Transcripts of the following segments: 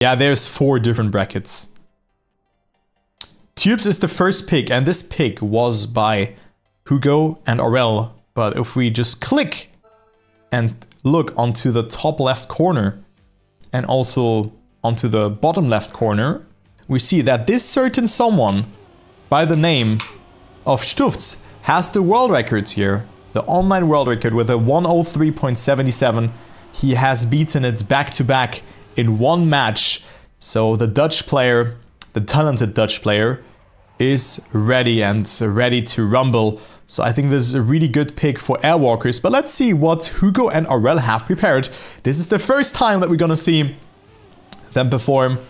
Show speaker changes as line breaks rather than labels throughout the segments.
Yeah, there's 4 different brackets. Tubes is the first pick, and this pick was by Hugo and Aurel. But if we just click and look onto the top left corner and also onto the bottom left corner, we see that this certain someone by the name of Stufts has the world record here. The online world record with a 103.77. He has beaten it back to back in one match. So the Dutch player, the talented Dutch player, is ready and ready to rumble. So I think this is a really good pick for Airwalkers. But let's see what Hugo and Aurel have prepared. This is the first time that we're gonna see them perform.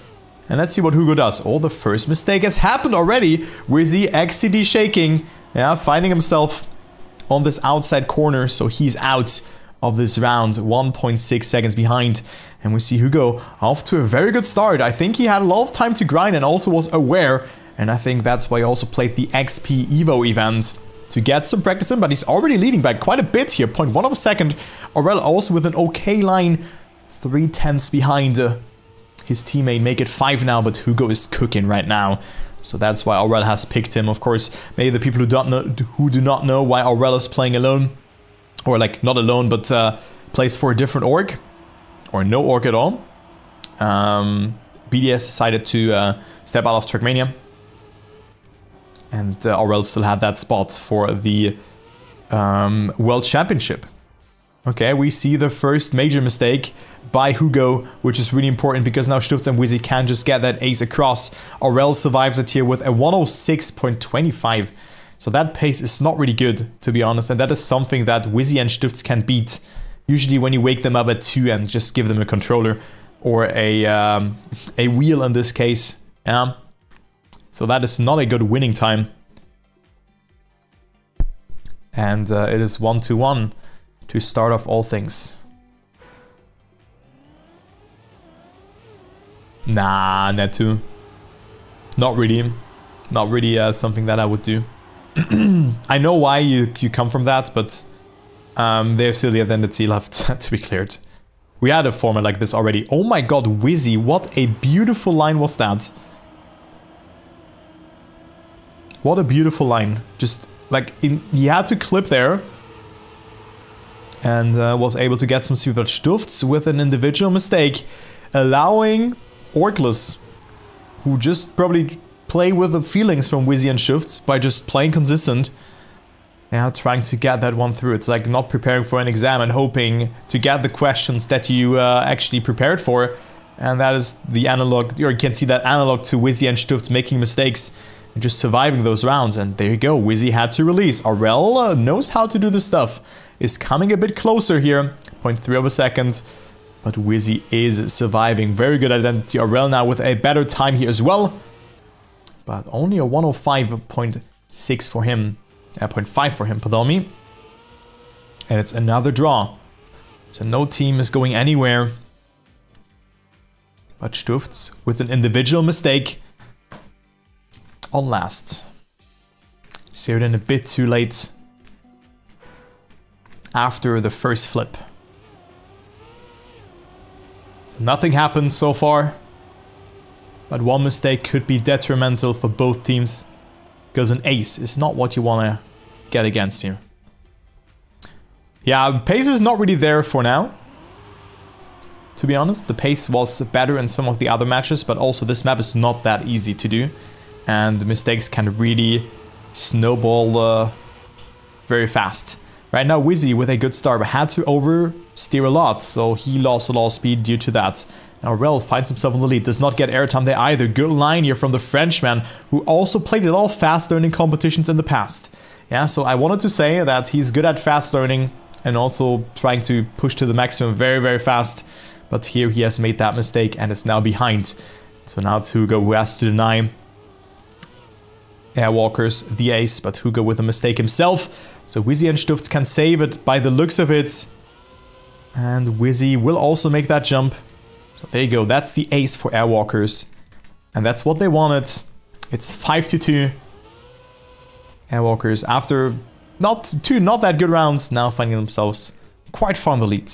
And let's see what Hugo does. Oh, the first mistake has happened already. Wizzy XCD shaking. Yeah, finding himself on this outside corner. So he's out of this round, 1.6 seconds behind. And we see Hugo off to a very good start. I think he had a lot of time to grind and also was aware. And I think that's why he also played the XP Evo event to get some practice in. But he's already leading by quite a bit here. 0.1 of a second. Aurel also with an okay line. 3/10 behind his teammate. Make it 5 now, but Hugo is cooking right now. So that's why Aurel has picked him. Of course, maybe the people who do not know why Aurel is playing alone. Or like, not alone, but plays for a different org. Or no org at all. BDS decided to step out of Trackmania. And Aurel still had that spot for the World Championship. Okay, we see the first major mistake by Hugo, which is really important because now Stufts and Wizzy can just get that ace across. Aurel survives it here with a 106.25. So that pace is not really good, to be honest. And that is something that Wizzy and Stufts can beat. Usually when you wake them up at 2 and just give them a controller or a wheel in this case. Yeah. So that is not a good winning time. And it is 1-1 to start off all things. Nah, Netu. Not really. Not really something that I would do. I know why you come from that, but there's still the identity left to be cleared. We had a format like this already. Oh my god, Wizzy, what a beautiful line was that. What a beautiful line. Just like, he had to clip there. And was able to get some speed, but Stufts with an individual mistake, allowing Orgless, who just probably play with the feelings from Wizzy and Stufts by just playing consistent. Yeah, trying to get that one through. It's like not preparing for an exam and hoping to get the questions that you actually prepared for. And that is the analog, or you can see that analog to Wizzy and Stufts making mistakes and just surviving those rounds. And there you go, Wizzy had to release. Aurel knows how to do this stuff. Is coming a bit closer here, 0.3 of a second. But Wizzy is surviving. Very good identity. Aurel now with a better time here as well. But only a 105.6 for him. 0.5 for him, pardon me. And it's another draw. So no team is going anywhere. But Stufts with an individual mistake on last. Zeroed in a bit too late after the first flip. So nothing happened so far. But one mistake could be detrimental for both teams. Because an ace is not what you want to get against you. Yeah, pace is not really there for now. To be honest, the pace was better in some of the other matches, but also this map is not that easy to do. And mistakes can really snowball very fast. Right now, Wizzy with a good start, but had to oversteer a lot, so he lost a lot of speed due to that. Now Aurel finds himself on the lead, does not get airtime there either. Good line here from the Frenchman, who also played it all fast learning competitions in the past. Yeah, so I wanted to say that he's good at fast learning and also trying to push to the maximum very, very fast. But here he has made that mistake and is now behind. So now it's Hugo who has to deny Airwalkers the ace, but Hugo with a mistake himself. So Wizzy and Stufts can save it by the looks of it. And Wizzy will also make that jump. So there you go, that's the ace for Airwalkers. And that's what they wanted. It's 5-2. Airwalkers, after not that good rounds, now finding themselves quite far in the lead.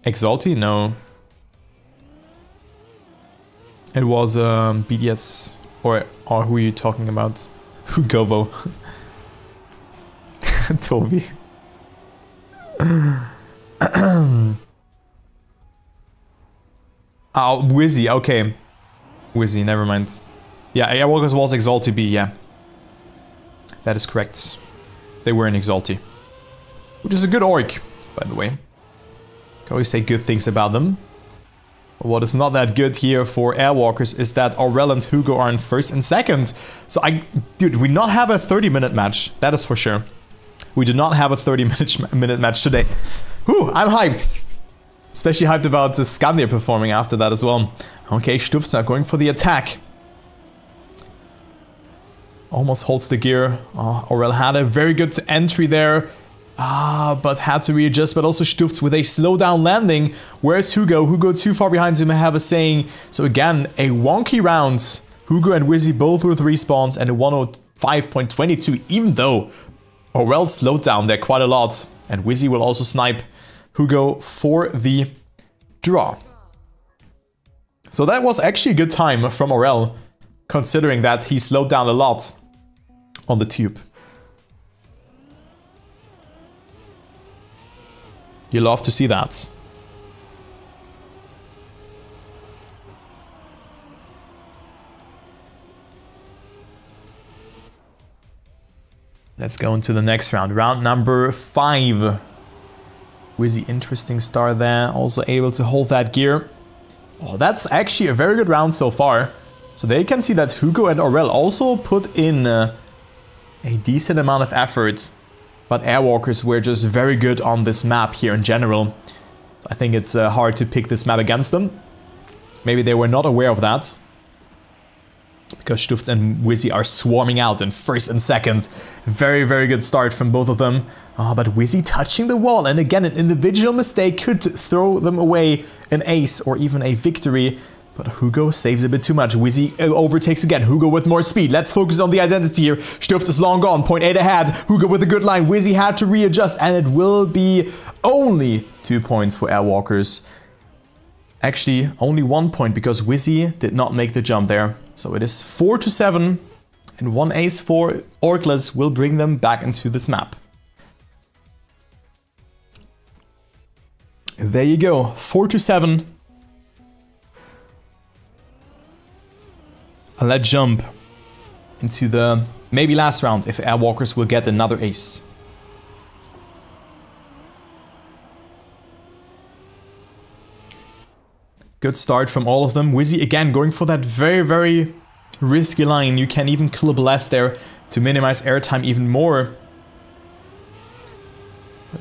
Exalti? No. It was BDS. Or who are you talking about? Hugovo. Toby. Oh, Wizzy, okay. Wizzy, never mind. Yeah, Airwalkers was Exalti B, yeah. That is correct. They were in Exalti. Which is a good orc, by the way. Can always say good things about them. But what is not that good here for Airwalkers is that Aurel and Hugo are in first and second. So dude, we not have a 30-minute match. That is for sure. We do not have a 30-minute match today. Whew, I'm hyped. Especially hyped about Skandir performing after that as well. Okay, Stuft's now going for the attack. Almost holds the gear. Oh, Aurel had a very good entry there. But had to readjust. But also Stuft's with a slow down landing. Where's Hugo? Hugo too far behind him, I have a saying. So again, a wonky round. Hugo and Wizzy both with respawns and a 105.22. Even though Aurel slowed down there quite a lot. And Wizzy will also snipe Hugo for the draw. So that was actually a good time from Aurel, considering that he slowed down a lot on the tube. You love to see that. Let's go into the next round. Round number 5. Wizzy, interesting start there. Also able to hold that gear. Oh, that's actually a very good round so far. So they can see that Hugo and Aurel also put in a decent amount of effort. But Airwalkers were just very good on this map here in general. So I think it's hard to pick this map against them. Maybe they were not aware of that. Because Stuft and Wizzy are swarming out in first and second. Very, very good start from both of them. But Wizzy touching the wall. And again, an individual mistake could throw them away an ace or even a victory. But Hugo saves a bit too much. Wizzy overtakes again. Hugo with more speed. Let's focus on the identity here. Stuft is long gone. 0.8 ahead. Hugo with a good line. Wizzy had to readjust. And it will be only 2 points for Airwalkers. Actually, only 1 point because Wizzy did not make the jump there. So it is 4-7. And 1 ace for Orgless will bring them back into this map. There you go. 4-7. And let's jump into the maybe last round if Airwalkers will get another ace. Good start from all of them. Wizzy again going for that very, very risky line. You can even kill a blast there to minimize airtime even more.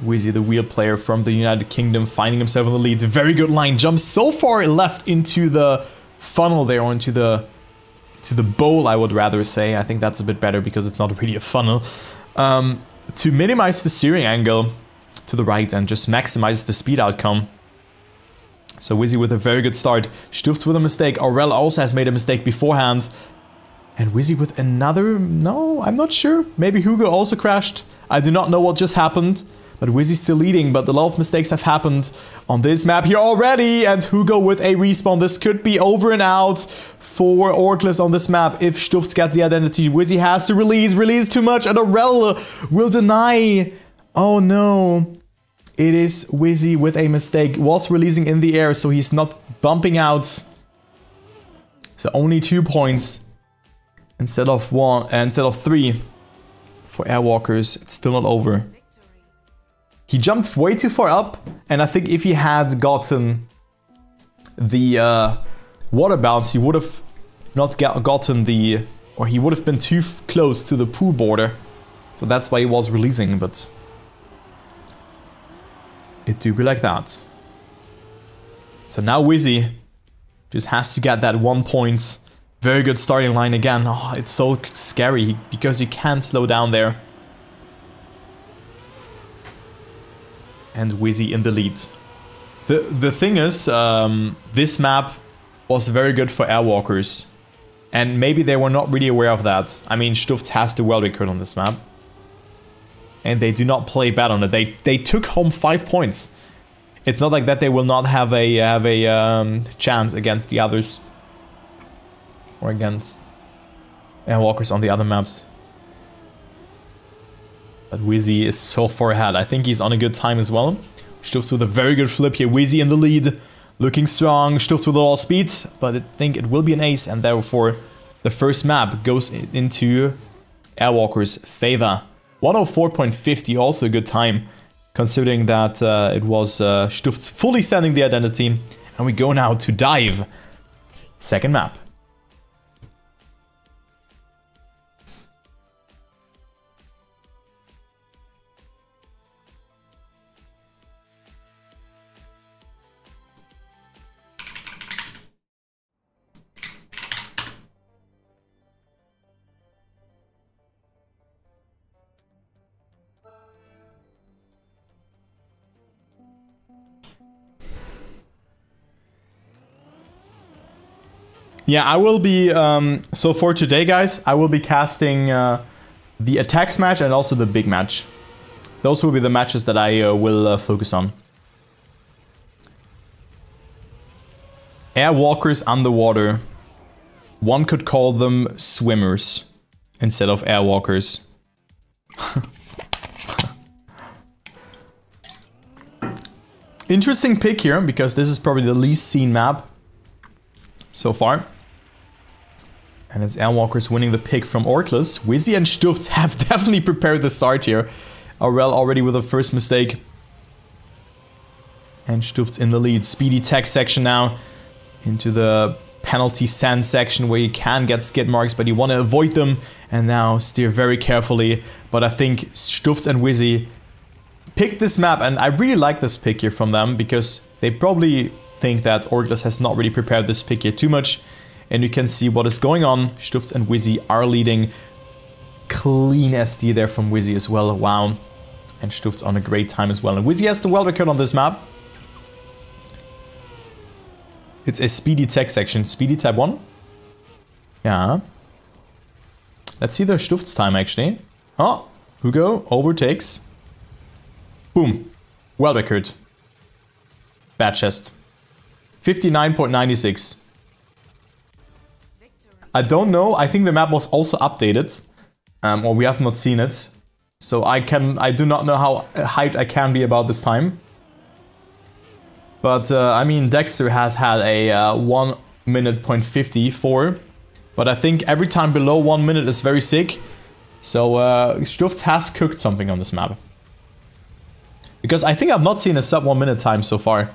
Wizzy, the wheel player from the United Kingdom, finding himself in the lead. Very good line. Jumps so far left into the funnel there, or into the bowl, I would rather say. I think that's a bit better because it's not really a funnel. To minimize the steering angle to the right and just maximize the speed outcome. So Wizzy with a very good start. Stuft with a mistake. Aurel also has made a mistake beforehand. And Wizzy with another... No, I'm not sure. Maybe Hugo also crashed. I do not know what just happened. But Wizzy's still leading, but a lot of mistakes have happened on this map here already. And Hugo with a respawn. This could be over and out for Orgless on this map if Stuft gets the identity. Wizzy has to release too much, and Aurel will deny. Oh no. It is Wizzy with a mistake. Was releasing in the air, so he's not bumping out. So only 2 points instead of 3 for Airwalkers. It's still not over. He jumped way too far up, and I think if he had gotten the water bounce, he would have not gotten the... Or he would have been too close to the pool border. So that's why he was releasing, but... It do be like that. So now Wizzy just has to get that 1 point. Very good starting line again. Oh, it's so scary because you can't slow down there. And Wizzy in the lead. The thing is, this map was very good for Airwalkers. And maybe they were not really aware of that. I mean, Stuft has the world record on this map. And they do not play bad on it. They took home 5 points It's not like that they will not have a chance against the others. Or against Airwalkers on the other maps. But Wheezy is so far ahead. I think he's on a good time as well. Stufz with a very good flip here. Wheezy in the lead. Looking strong. Stufz with a lot of speed. But I think it will be an ace. And therefore, the first map goes into Airwalkers' favor. 104.50. Also a good time. Considering that it was Stufz fully sending the identity. And we go now to dive. Second map. Yeah, I will be, so for today, guys, I will be casting the attacks match and also the big match. Those will be the matches that I will focus on. Airwalkers underwater. One could call them swimmers instead of airwalkers. Interesting pick here, because this is probably the least seen map so far. And it's Airwalkers winning the pick from Orgless. Wizzy and Stufz have definitely prepared the start here. Aurel already with a first mistake. And Stufz in the lead. Speedy tech section now. Into the penalty sand section where you can get skid marks, but you want to avoid them. And now steer very carefully. But I think Stufz and Wizzy picked this map. And I really like this pick here from them, because they probably think that Orgless has not really prepared this pick here too much. And you can see what is going on. Stufz and Wizzy are leading. Clean SD there from Wizzy as well. Wow. And Stufz on a great time as well. And Wizzy has the world record on this map. It's a speedy tech section. Speedy type 1. Yeah. Let's see the Stufz time actually. Oh, Hugo overtakes. Boom. World record. Bad chest. 59.96. I don't know. I think the map was also updated. Or we have not seen it. So I do not know how hyped I can be about this time. But I mean, Dexter has had a 1 minute point 54. But I think every time below 1 minute is very sick. So Stufz has cooked something on this map. Because I think I've not seen a sub 1 minute time so far.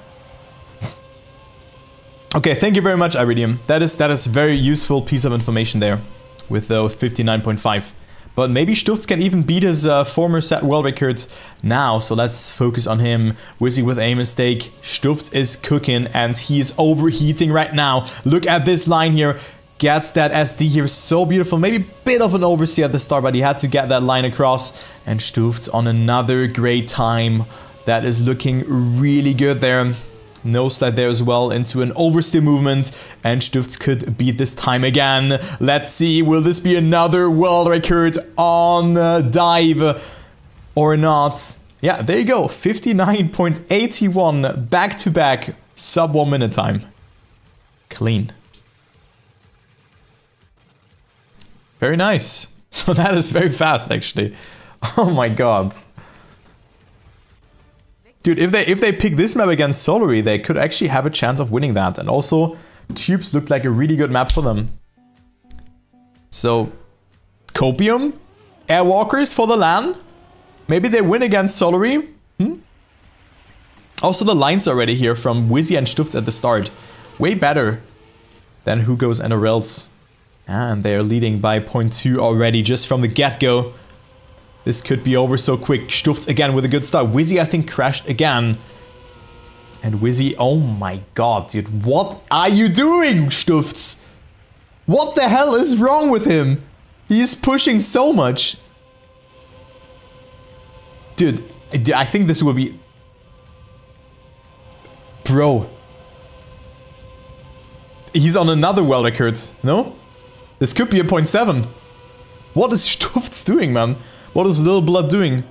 Okay, thank you very much, Iridium. That is very useful piece of information there. With 59.5. But maybe Stufz can even beat his former set world record now. So let's focus on him. Wizzy with a mistake. Stufz is cooking and he is overheating right now. Look at this line here. Gets that SD here. So beautiful. Maybe a bit of an oversteer at the start, but he had to get that line across. And Stufz on another great time. That is looking really good there. No slide there as well into an oversteer movement, and Stufz could beat this time again. Let's see, will this be another world record on dive or not? Yeah, there you go, 59.81 back-to-back sub 1 minute time. Clean. Very nice. So that is very fast actually. Oh my god. Dude, if they pick this map against Solary, they could actually have a chance of winning that. And also, Tubes looked like a really good map for them. So, Copium, Airwalkers for the LAN. Maybe they win against Solary. Also, the lines already here from Wizzy and Stufz at the start. Way better than Hugo's and Aurel's. And they're leading by 0.2 already just from the get-go. This could be over so quick. Stufz again with a good start. Wizzy, I think, crashed again. And Wizzy, oh my god, dude. What are you doing, Stufz? What the hell is wrong with him? He is pushing so much. Dude, I think this will be... Bro. He's on another world record, no? This could be a 0.7. What is Stufz doing, man? What is Little Blood doing?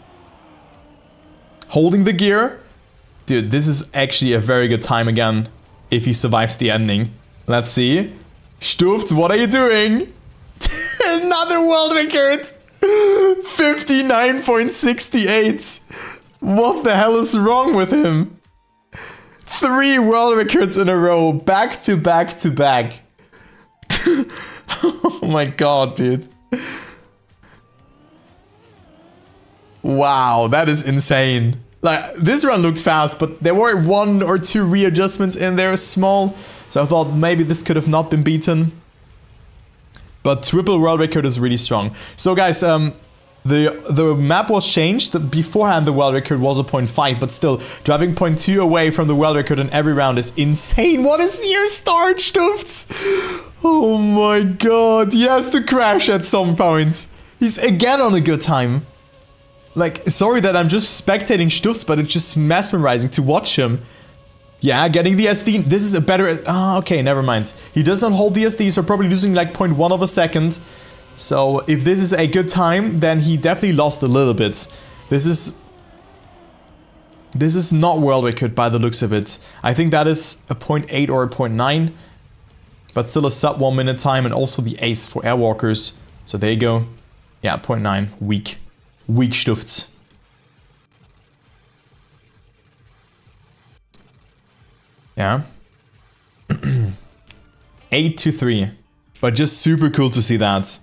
Holding the gear. Dude, this is actually a very good time again if he survives the ending. Let's see. Stuft, what are you doing? Another world record! 59.68. What the hell is wrong with him? 3 world records in a row, back to back to back. Oh my god, dude. Wow, that is insane. Like, this run looked fast, but there were 1 or 2 readjustments in there, small. So I thought maybe this could have not been beaten. But triple world record is really strong. So guys, the map was changed. Beforehand, the world record was a 0.5, but still, driving 0.2 away from the world record in every round is insane. What is your start, Stufts? Oh my god, he has to crash at some point. He's again on a good time. Like, sorry that I'm just spectating Stufts, but it's just mesmerizing to watch him. Yeah, getting the SD. This is a better... Ah, okay, never mind. He does not hold the SD, so probably losing like 0.1 of a second. So if this is a good time, then he definitely lost a little bit. This is not world record by the looks of it. I think that is a 0.8 or a 0.9. But still a sub 1 minute time, and also the ace for Airwalkers. So there you go. Yeah, 0.9. Weak. Weak Stufts. Yeah. 8-3. But just super cool to see that.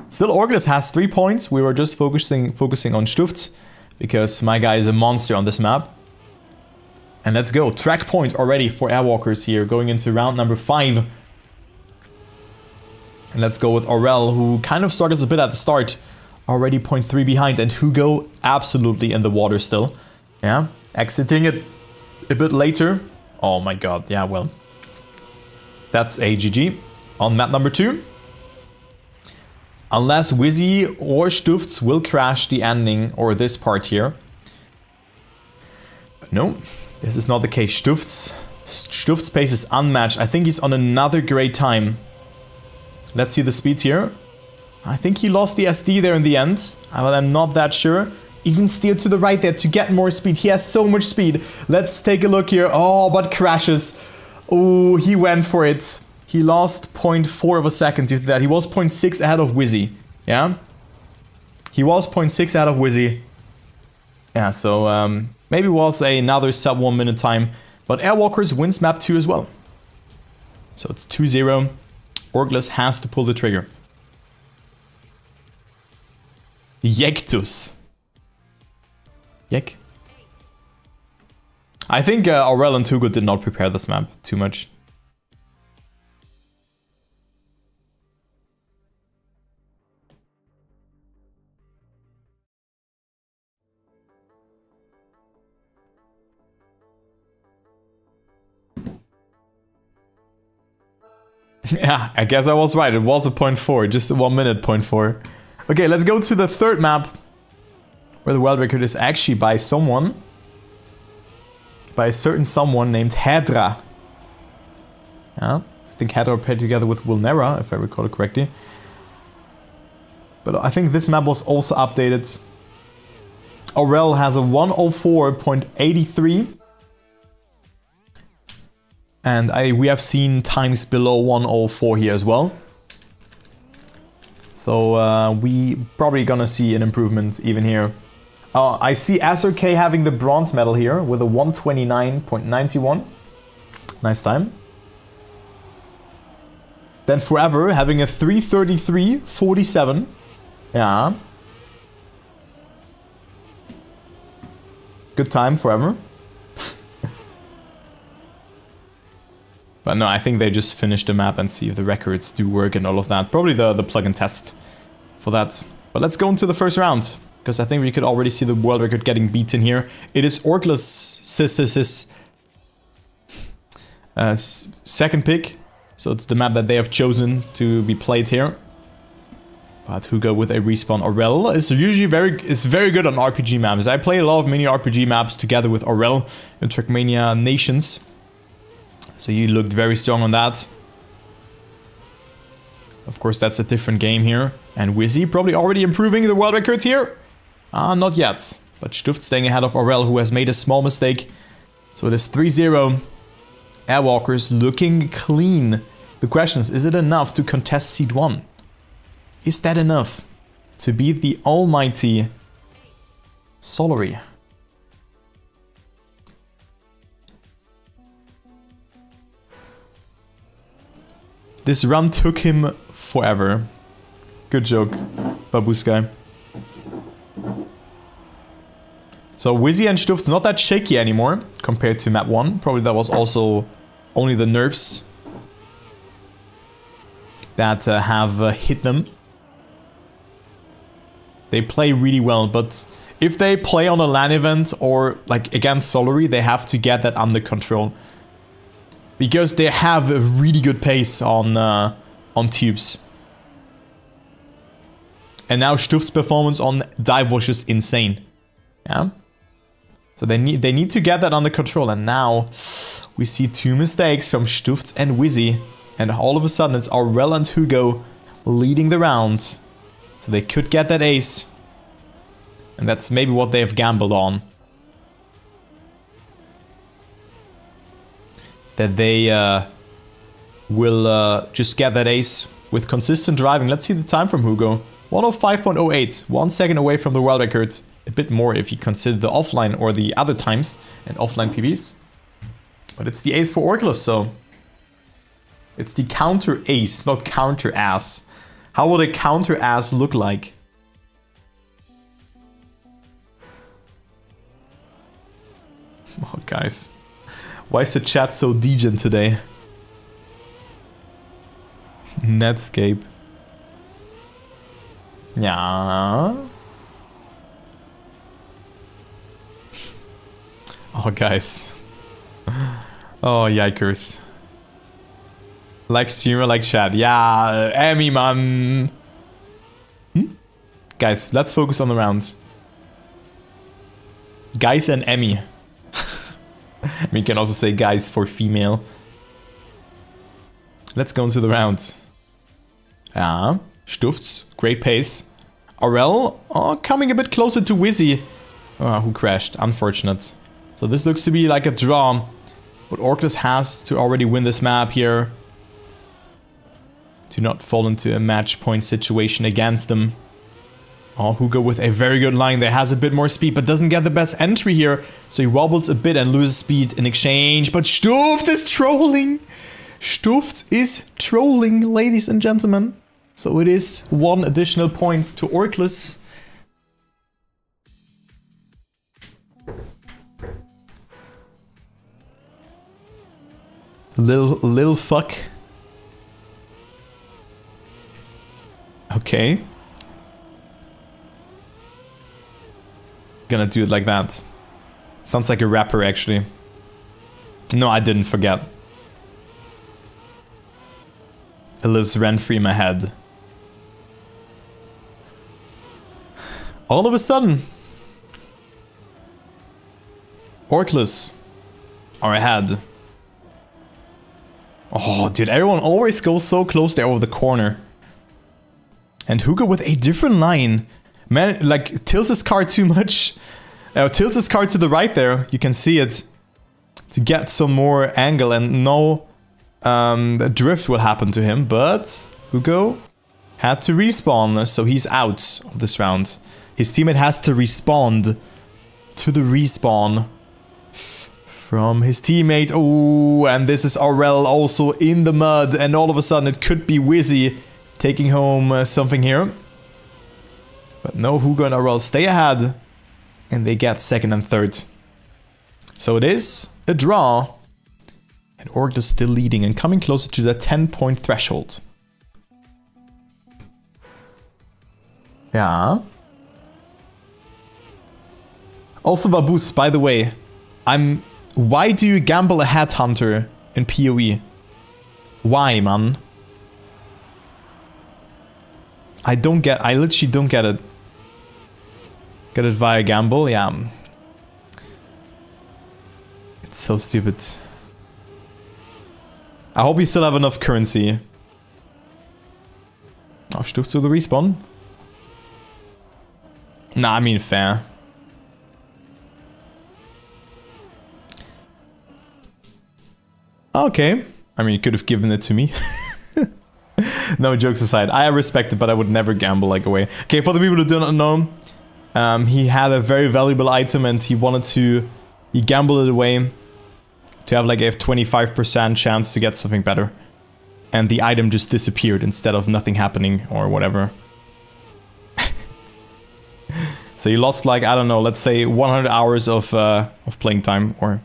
Still, Orgless has 3 points. We were just focusing on Stufts, because my guy is a monster on this map. And let's go. Track point already for Airwalkers here, going into round number 5. And let's go with Aurel, who kind of struggles a bit at the start. Already 0.3 behind, and Hugo absolutely in the water still. Yeah, exiting it a bit later. Oh my god, yeah, well. That's a GG on map number 2. Unless Wizzy or Stufts will crash the ending or this part here. But no, this is not the case. Stufts' pace is unmatched. I think he's on another great time. Let's see the speed here. I think he lost the SD there in the end, but I'm not that sure. Even steered to the right there to get more speed. He has so much speed. Let's take a look here. Oh, but crashes. Oh, he went for it. He lost 0.4 of a second due to that. He was 0.6 ahead of Wizzy. Yeah? He was 0.6 ahead of Wizzy. Yeah, so maybe it was another sub 1 minute time. But Airwalkers wins map 2 as well. So it's 2-0. Orgless has to pull the trigger. Yektus. Yek. I think Aurel and Hugo did not prepare this map too much. Yeah, I guess I was right. It was a 0.4, just a 1 minute 0.4. Okay, let's go to the third map, where the world record is actually by someone. By a certain someone named Hedra. Yeah, I think Hedra paired together with Wilnera, if I recall it correctly. But I think this map was also updated. Aurel has a 104.83. And we have seen times below 104 here as well. So we probably gonna see an improvement even here. I see SRK having the bronze medal here with a 129.91. Nice time. Then Forever having a 333.47. Yeah. Good time, Forever. But no, I think they just finish the map and see if the records do work and all of that. Probably the plug-in test for that. But let's go into the first round, because I think we could already see the world record getting beaten here. It is Orgless' second pick. So it's the map that they have chosen to be played here. But Hugo with a respawn. Aurel is usually very good on RPG maps. I play a lot of mini RPG maps together with Aurel in Trackmania Nations. So he looked very strong on that. Of course, that's a different game here. And Wizzy probably already improving the world record here. Not yet. But Stuft staying ahead of Aurel, who has made a small mistake. So it is 3-0. Airwalkers looking clean. The question is it enough to contest Seed 1? Is that enough to beat the almighty Solary? This run took him forever. Good joke, Babuskai. So Wizzy and Stuft's not that shaky anymore compared to map 1. Probably that was also only the nerfs that have hit them. They play really well, but if they play on a LAN event or like against Solary, they have to get that under control. Because they have a really good pace on tubes. And now Stuft's performance on dive was just insane. Yeah. So they need to get that under control. And now we see 2 mistakes from Stuft and Wizzy. And all of a sudden it's Aurel and Hugo leading the round. So they could get that ace. And that's maybe what they have gambled on. That they will just get that ace with consistent driving. Let's see the time from Hugo. 105.08. 1 second away from the world record. A bit more if you consider the offline or the other times and offline PBs. But it's the ace for Orgless, so... It's the counter ace, not counter ass. How would a counter ass look like? Oh, guys. Why is the chat so degen today? Netscape. Yeah. Oh, guys. Oh, yikers. Like streamer, like chat. Yeah, Emmy, man. Guys, let's focus on the rounds. Guys and Emmy. I mean, you can also say guys for female. Let's go into the rounds. Yeah, Stufts, great pace. Aurel, coming a bit closer to Wizzy. Who crashed, unfortunate. So this looks to be like a draw. But Orgless has to already win this map here. To not fall into a match point situation against them. Oh, Hugo with a very good line there. Has a bit more speed, but doesn't get the best entry here. So he wobbles a bit and loses speed in exchange. But Stuft is trolling. Stuft is trolling, ladies and gentlemen. So it is 1 additional point to Orgless. Lil fuck. Okay. Gonna do it like that. Sounds like a rapper, actually. No, I didn't forget. It lives rent-free in my head. All of a sudden, Orgless are ahead. Oh, dude, everyone always goes so close there over the corner. And Hugo with a different line. Man, like, tilts his car too much. Tilts his car to the right there. You can see it. To get some more angle and no drift will happen to him. But Hugo had to respawn, so he's out of this round. His teammate has to respond to the respawn from his teammate. Oh, and this is Aurel also in the mud. And all of a sudden it could be Wizzy taking home something here. But no, Hugo and Aurel stay ahead. And they get second and third. So it is a draw. And Orgless still leading and coming closer to the 10-point threshold. Yeah. Also, Babus, by the way, why do you gamble a headhunter in PoE? Why, man? I literally don't get it. Get it via gamble? Yeah. It's so stupid. I hope you still have enough currency. Oh, Stuft to the respawn? Nah, I mean fair. Okay. I mean, you could have given it to me. No, jokes aside. I respect it, but I would never gamble like away. Okay, for the people who do not know, he had a very valuable item and he wanted to... He gambled it away to have like a 25% chance to get something better. And the item just disappeared instead of nothing happening or whatever. So you lost like, I don't know, let's say 100 hours of playing time, or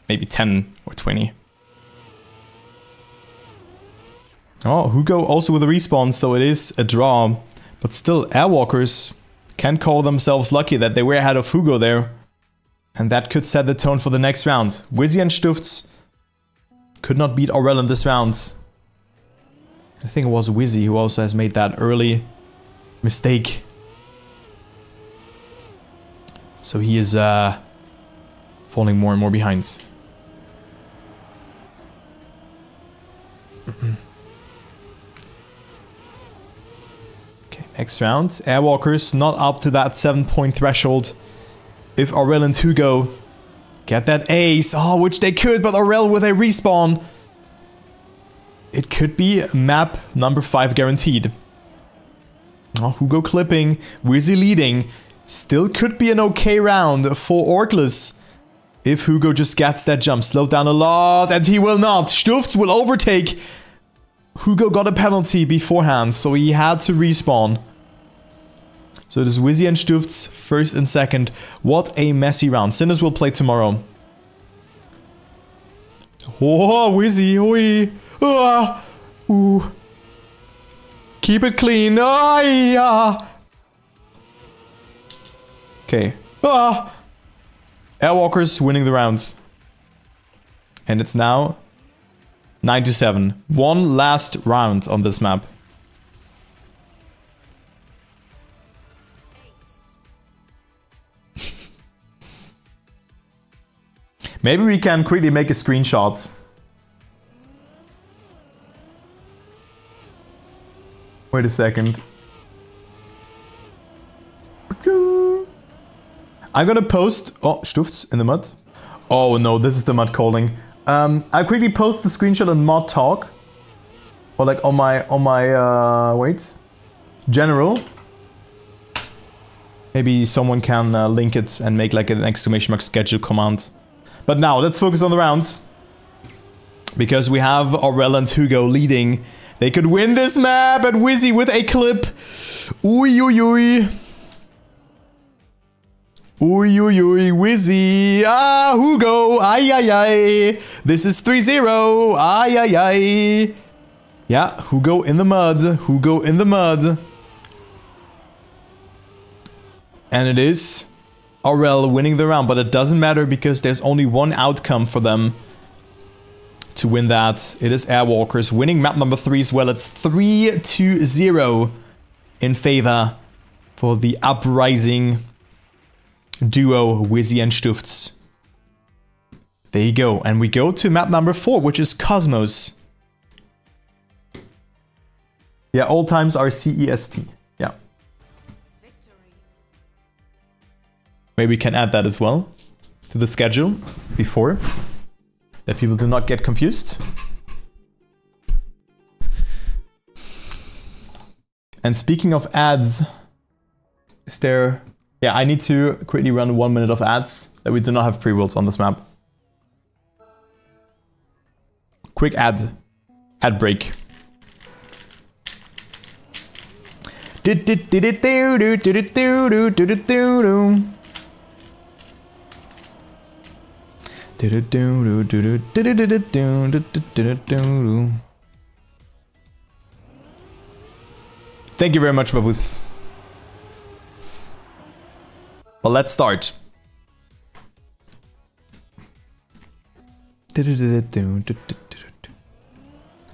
maybe 10 or 20. Oh, Hugo also with a respawn, so it is a draw. But still, Airwalkers can call themselves lucky that they were ahead of Hugo there. And that could set the tone for the next round. Wizzy and Stufts could not beat Aurel in this round. I think it was Wizzy who also has made that early mistake. So he is falling more and more behind. Okay, next round. Airwalkers not up to that 7-point threshold. If Aurel and Hugo get that ace, which they could, but Aurel with a respawn. It could be map number 5 guaranteed. Oh, Hugo clipping, Wizzy leading. Still could be an okay round for Orgless. If Hugo just gets that jump, slowed down a lot, and he will not. Stufts will overtake. Hugo got a penalty beforehand, so he had to respawn. So it is Wizzy and Stufts, first and second. What a messy round. Sinners will play tomorrow. Oh, Wizzy, oi. Ah, ooh. Keep it clean. Oh, yeah. Okay. Ah. Airwalkers winning the rounds. And it's now 9-7. One last round on this map. Maybe we can quickly make a screenshot. Wait a second. I'm gonna post... Oh, Stufts in the mud. Oh no, this is the mud calling. I'll quickly post the screenshot on Mod Talk. Or like on my, wait. General. Maybe someone can link it and make like an exclamation mark schedule command. But now, let's focus on the rounds. Because we have Aurel and Hugo leading. They could win this map, and Wizzy with a clip. Ui, ui, ui. Ui, ui, ui, Wizzy. Ah, Hugo. Ay, ay, ay. This is 3-0. Ay, ay, ay. Yeah, Hugo in the mud. Hugo in the mud. And it is Aurel winning the round, but it doesn't matter because there's only one outcome for them to win that. It is Airwalkers winning map number 3 as well. It's 3-0 in favor for the uprising duo Wizzy and Stufts. There you go. And we go to map number 4, which is Cosmos. Yeah, all times are CEST. Yeah. Maybe we can add that as well to the schedule before, that people do not get confused. And speaking of ads, is there... Yeah, I need to quickly run 1 minute of ads, that we do not have pre-rolls on this map. Quick ad break. Thank you very much, Babus. Well, let's start.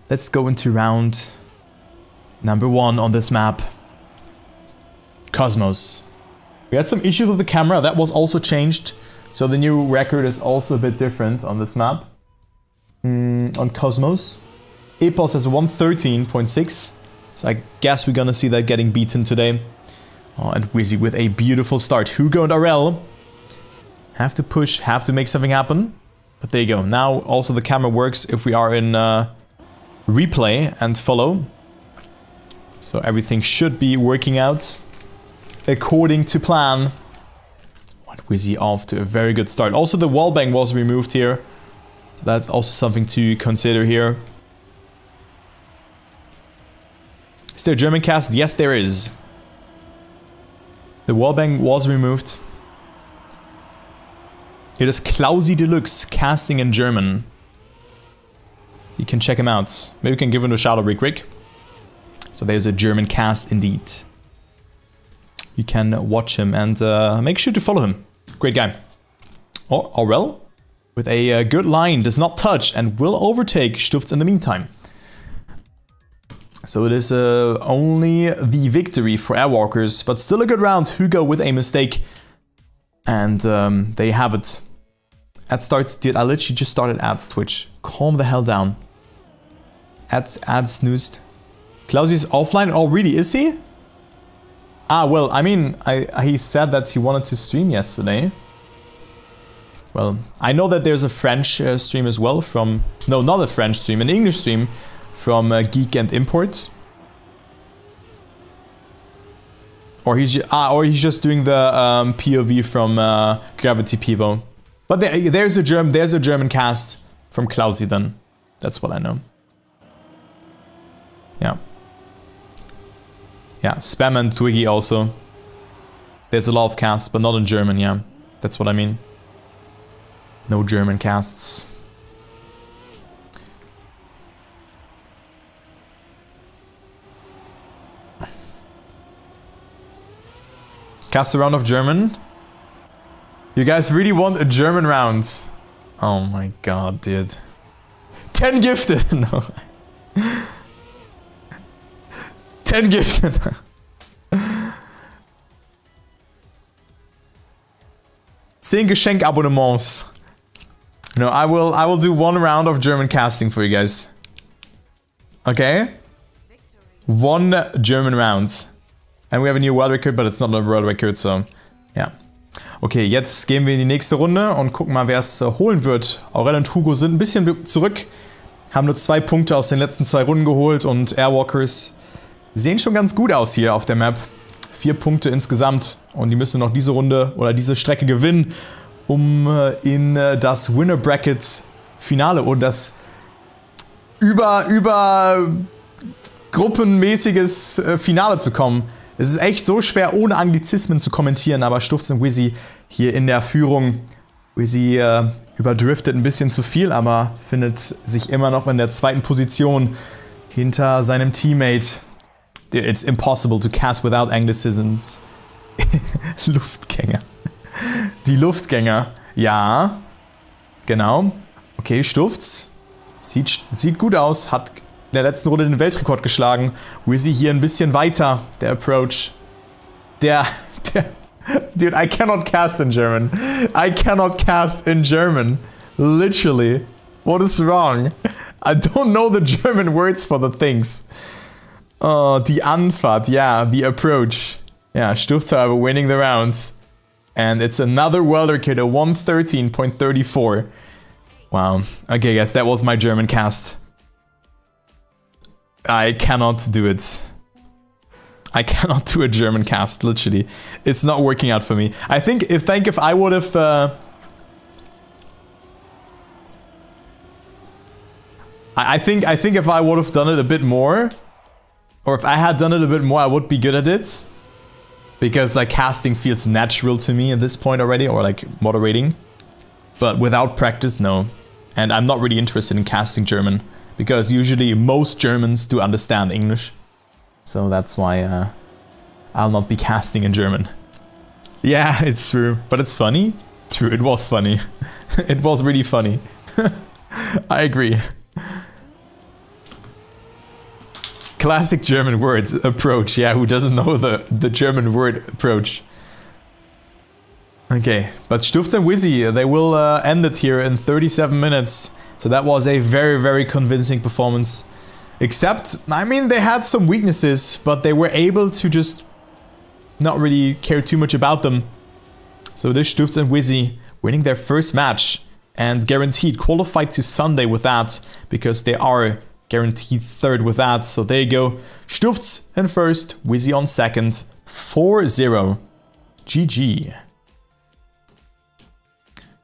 Let's go into round number 1 on this map. Cosmos. We had some issues with the camera, that was also changed. So the new record is also a bit different on this map. On Cosmos. Epos has 113.6. So I guess we're gonna see that getting beaten today. Oh, and Wizzy with a beautiful start. Hugo and Aurel have to push, have to make something happen. But there you go. Now also the camera works if we are in replay and follow. So everything should be working out according to plan. What Wizzy off to a very good start. Also the wallbang was removed here. So that's also something to consider here. Is there a German cast? Yes, there is. The wallbang was removed. It is Klausi Deluxe, casting in German. You can check him out. Maybe we can give him a shout out real quick. So there's a German cast indeed. You can watch him and make sure to follow him. Great guy. Oh, Aurel with a good line, does not touch and will overtake Stufz in the meantime. So it is only the victory for Airwalkers, but still a good round. Hugo with a mistake. And there you have it. Ad starts, dude, I literally just started Ad's Twitch. Calm the hell down. Ad snoozed. Klausi's offline? Oh, really? Is he? Ah, well, I mean, he said that he wanted to stream yesterday. Well, I know that there's a French stream as well from... No, not a French stream, an English stream from Geek and Import. Or he's just doing the POV from Gravity Pivo. But there's a German cast from Klausi then. That's what I know. Yeah. Yeah, Spam and Twiggy also. There's a lot of casts, but not in German, yeah. That's what I mean. No German casts. Cast a round of German. You guys really want a German round? Oh my god, dude. 10 gifted! No. 10 gifted! 10 Geschenkabonnements. No, I will do one round of German casting for you guys. Okay? One German round. And we have a new world record, but it's not a world record, so ja. Okay, jetzt gehen wir in die nächste Runde und gucken mal, wer es holen wird. Aurel und Hugo sind ein bisschen zurück, haben nur 2 Punkte aus den letzten 2 Runden geholt und Airwalkers sehen schon ganz gut aus hier auf der Map. 4 Punkte insgesamt und die müssen noch diese Runde oder diese Strecke gewinnen, um in das Winner Bracket Finale und das über gruppenmäßiges Finale zu kommen. Es ist echt so schwer, ohne Anglizismen zu kommentieren, aber Stufz und Wizzy hier in der Führung. Wizzy überdriftet ein bisschen zu viel, aber findet sich immer noch in der 2. Position hinter seinem Teammate. It's impossible to cast without Anglicisms. Luftgänger. Die Luftgänger. Ja, genau. Okay, Stufz. Sieht gut aus, hat in der letzten Runde den Weltrekord geschlagen. Wizzy hier ein bisschen weiter, der Approach. Dude, I cannot cast in German. I cannot cast in German. Literally. What is wrong? I don't know the German words for the things. Oh, die Anfahrt, yeah, the approach. Yeah, Stufz, however, winning the round. And it's another world record, a 113.34. Wow. Okay, guys, that was my German cast. I cannot do it. I cannot do a German cast, literally. It's not working out for me. I think if I would have... I think if I would have done it a bit more, or if I had done it a bit more, I would be good at it. Because like casting feels natural to me at this point already, or like moderating. But without practice, no. And I'm not really interested in casting German. Because usually most Germans do understand English. So that's why I'll not be casting in German. Yeah, it's true. But it's funny. True, it was funny. It was really funny. I agree. Classic German words. Approach. Yeah, who doesn't know the German word approach? Okay, but Stufz and Wizzy, they will end it here in 37 minutes. So that was a very, very convincing performance. Except, I mean, they had some weaknesses, but they were able to just not really care too much about them. So this Stufz and Wizzy winning their first match and guaranteed qualified to Sunday with that, because they are guaranteed third with that. So there you go. Stufz in first, Wizzy on second, 4-0. GG.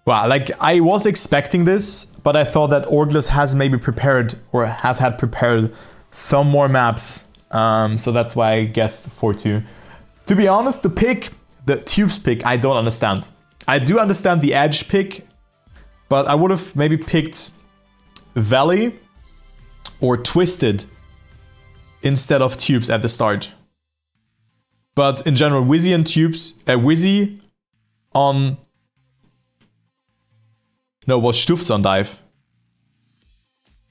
Wow, like I was expecting this, but I thought that Orgless has maybe prepared or has had prepared some more maps. So that's why I guessed 4-2. To be honest, the pick, the tubes pick, I don't understand. I do understand the edge pick, but I would have maybe picked Valley or Twisted instead of tubes at the start. But in general, Wizzy and tubes, Wizzy on... No, was Stufz on dive.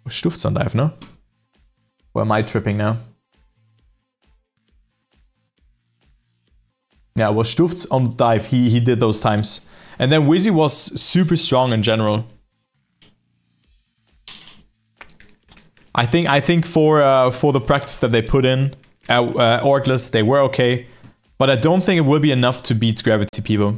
Was Stufz on dive, no? Or am I tripping now? Yeah, was Stufz on dive. He did those times. And then Wizzy was super strong in general. I think for the practice that they put in, Orgless, they were okay. But I don't think it will be enough to beat Gravity People.